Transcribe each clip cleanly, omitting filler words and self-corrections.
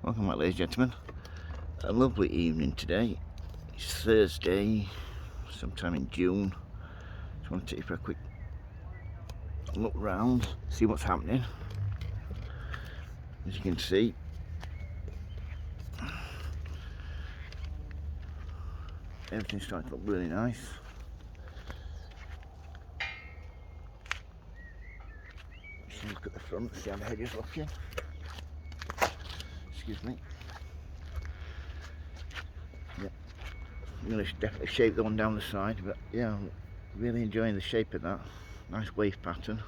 Welcome back, ladies and gentlemen. A lovely evening today. It's Thursday, sometime in June. Just want to take you for a quick look round, see what's happening. As you can see, everything's starting to look really nice. Just look at the front, see how the hedge is looking. Excuse me. Yeah, I'm going to definitely shape the one down the side, but yeah, I'm really enjoying the shape of that. Nice wave pattern.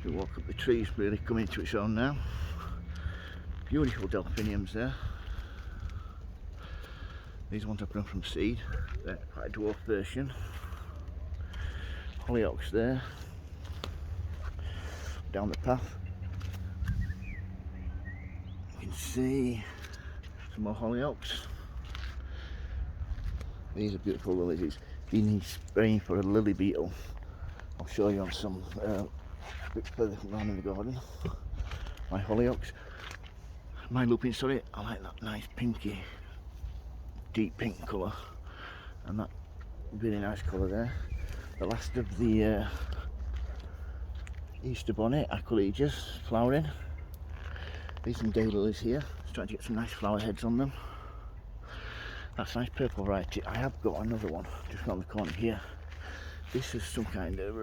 You walk up the trees, really coming into its own now. Beautiful delphiniums there. These ones I've grown from seed. They're quite a dwarf version. Hollyhocks there. Down the path, you can see some more hollyhocks. These are beautiful lilies. It's been spraying for a lily beetle. I'll show you on some bit further around in the garden. My hollyhocks, my lupin, sorry. I like that nice pinky, deep pink colour, and that really nice colour there. The last of the Easter bonnet aquilegias flowering. These some daylilies here, starting to get some nice flower heads on them. That's a nice purple variety. I have got another one just around the corner here. This is some kind of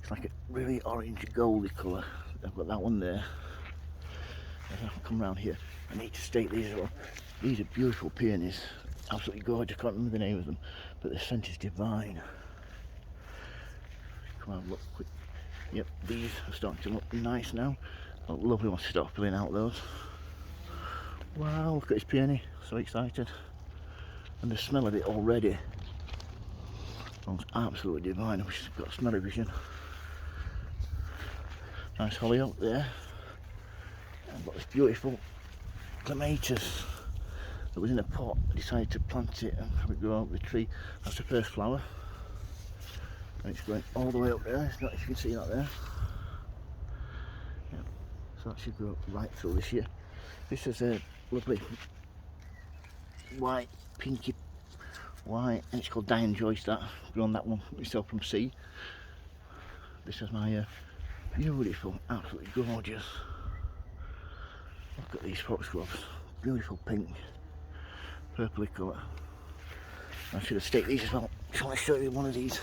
it's like a really orange goldy colour. I've got that one there. I'll come around here. I need to stake these as well. These are beautiful peonies, absolutely gorgeous. I can't remember the name of them, but the scent is divine. Come on, look quick. Yep, these are starting to look nice now. Oh, lovely one to start filling out those. Wow, look at this peony. So excited. And the smell of it already. Oh, it's absolutely divine. I wish it's got smelly vision. Nice hollyhock there. I've got this beautiful clematis that was in a pot. I decided to plant it and have it grow out of the tree. That's the first flower. And it's going all the way up there. It's not, if you can see that there. Yeah. So that should go right through this year. This is a lovely white, pinky white, and it's called Diane Joyce. That grown that one myself from seed. This is my beautiful, absolutely gorgeous. Look at these foxgloves, beautiful pink, purpley colour. I should have staked these as well. Just want to show you one of these.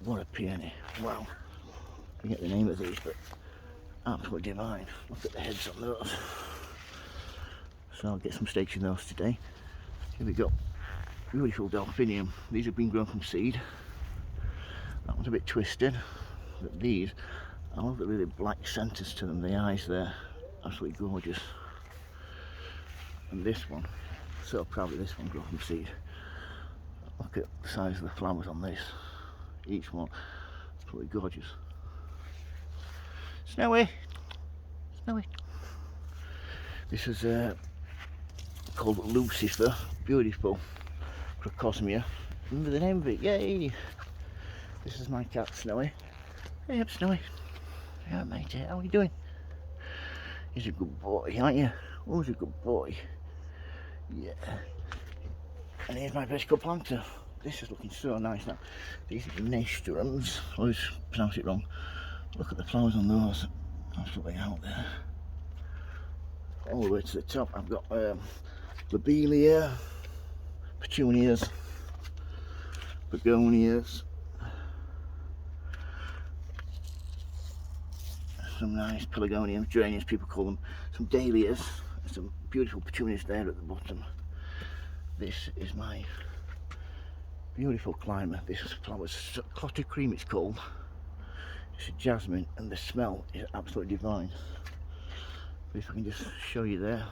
What a peony! Wow, I forget the name of these, but absolutely divine. Look at the heads on those. So I'll get some stakes in those today. Here we go. Beautiful delphinium. These have been grown from seed. That one's a bit twisted, but these, I love the really black centres to them. The eyes there, absolutely gorgeous. And this one, so proud of this one grown from seed. Look at the size of the flowers on this. Each one, absolutely gorgeous. Snowy, Snowy. This is called Lucifer, beautiful crocosmia. Remember the name of it? Yay! This is my cat Snowy. Hey up, Snowy. Yeah, mate. How are you doing? He's a good boy, aren't you? Oh, he's a good boy. Yeah. And here's my vegetable planter. This is looking so nice now. These are nasturtiums. I always pronounce it wrong. Look at the flowers on those. Absolutely out there. All the way to the top, I've got lobelia, petunias, begonias, some nice pelargoniums, geraniums people call them, some dahlias, and some beautiful petunias there at the bottom. This is my beautiful climber. This flower's clotted cream it's called. It's a jasmine and the smell is absolutely divine. But if I can just show you there,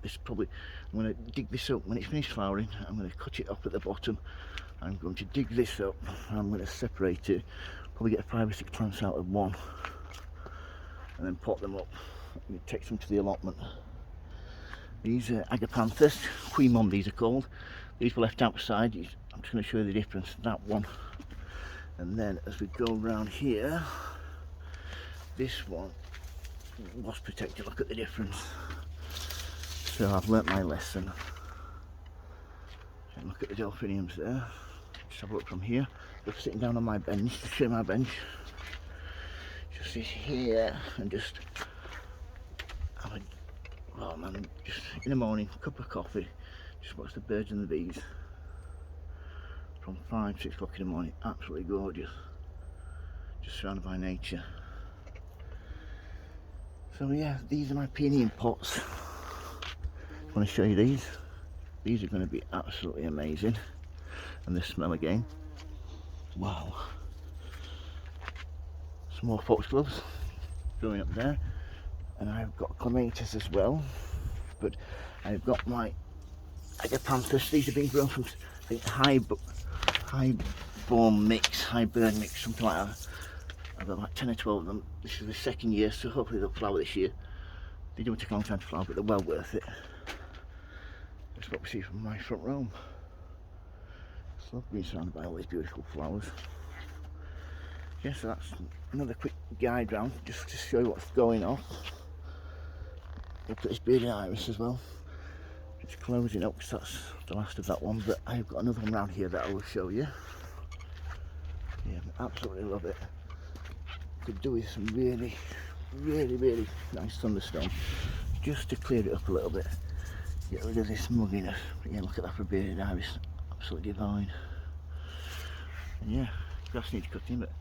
this probably, I'm going to dig this up when it's finished flowering. I'm going to cut it up at the bottom. I'm going to dig this up and I'm going to separate it, probably get 5 or 6 plants out of one and then pot them up. I'm going to take some to the allotment. These are agapanthus, queen mum these are called. These were left outside. I'm just going to show you the difference. That one, and then as we go around here, this one wasp protector. Look at the difference. So I've learnt my lesson. And look at the delphiniums there. Just have a look from here. Just sitting down on my bench, to show my bench. Just sit here and just have a, oh man, just in the morning, cup of coffee, just watch the birds and the bees from 5, 6 o'clock in the morning. Absolutely gorgeous. Just surrounded by nature. So yeah, these are my peony in pots. I want to show you these. These are going to be absolutely amazing. And the smell again. Wow. Some more foxgloves growing up there. And I've got clematis as well. But I've got my agapanthus. These have been grown from, I think, high born mix, high burn mix, something like that. I've got like 10 or 12 of them. This is the second year, so hopefully they'll flower this year. They do take a long time to flower, but they're well worth it. That's what we see from my front room. Just love being surrounded by all these beautiful flowers. Yeah, so that's another quick guide round, just to show you what's going on. Look at this bearded iris as well. It's closing up because that's the last of that one, but I've got another one around here that I will show you. Yeah, I absolutely love it. Could do with some really nice thunderstorm just to clear it up a little bit, get rid of this mugginess. But yeah, look at that for bearded iris, absolutely divine. And yeah, grass needs cutting, but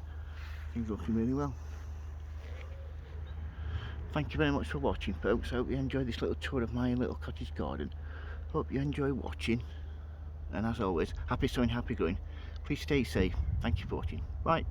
things are looking really well. Thank you very much for watching, folks. I hope you enjoyed this little tour of my little cottage garden. Hope you enjoy watching, and as always, happy sowing, happy growing. Please stay safe. Thank you for watching. Bye.